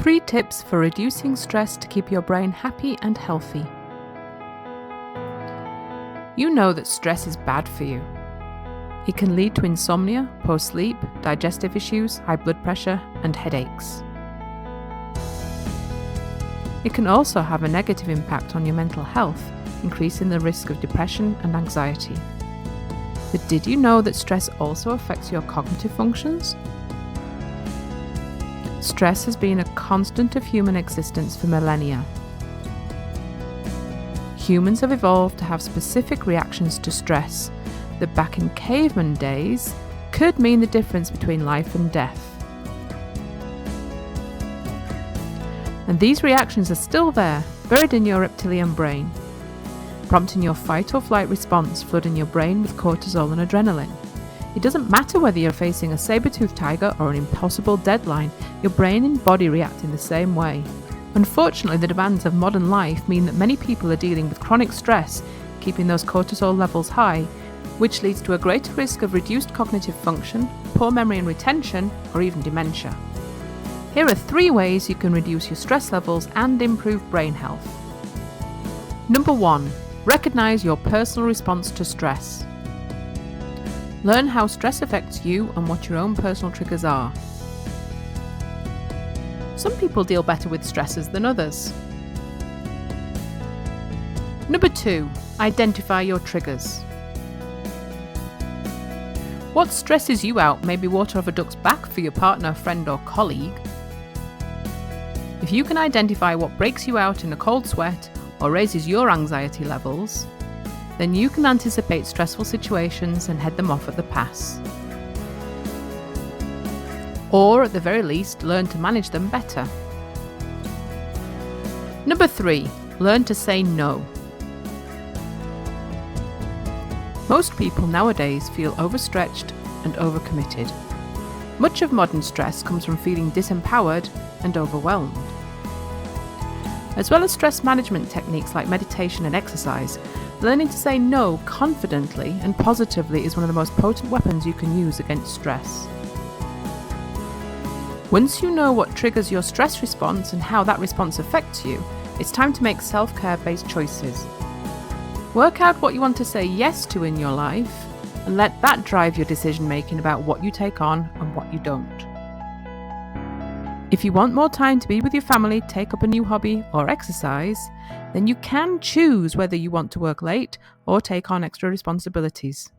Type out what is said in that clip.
3 tips for reducing stress to keep your brain happy and healthy. You know that stress is bad for you. It can lead to insomnia, poor sleep, digestive issues, high blood pressure, and headaches. It can also have a negative impact on your mental health, increasing the risk of depression and anxiety. But did you know that stress also affects your cognitive functions? Stress has been a constant of human existence for millennia. Humans have evolved to have specific reactions to stress that back in caveman days could mean the difference between life and death. And these reactions are still there, buried in your reptilian brain, prompting your fight or flight response, flooding your brain with cortisol and adrenaline. It doesn't matter whether you're facing a saber-toothed tiger or an impossible deadline, your brain and body react in the same way. Unfortunately, the demands of modern life mean that many people are dealing with chronic stress, keeping those cortisol levels high, which leads to a greater risk of reduced cognitive function, poor memory and retention, or even dementia. Here are 3 ways you can reduce your stress levels and improve brain health. Number 1. Recognize your personal response to stress. Learn how stress affects you and what your own personal triggers are. Some people deal better with stressors than others. Number 2. Identify your triggers. What stresses you out may be water off a duck's back for your partner, friend or colleague. If you can identify what breaks you out in a cold sweat or raises your anxiety levels, then you can anticipate stressful situations and head them off at the pass. Or at the very least, learn to manage them better. Number 3. Learn to say no. Most people nowadays feel overstretched and overcommitted. Much of modern stress comes from feeling disempowered and overwhelmed. As well as stress management techniques like meditation and exercise, learning to say no confidently and positively is one of the most potent weapons you can use against stress. Once you know what triggers your stress response and how that response affects you, it's time to make self-care based choices. Work out what you want to say yes to in your life and let that drive your decision making about what you take on and what you don't. If you want more time to be with your family, take up a new hobby or exercise, then you can choose whether you want to work late or take on extra responsibilities.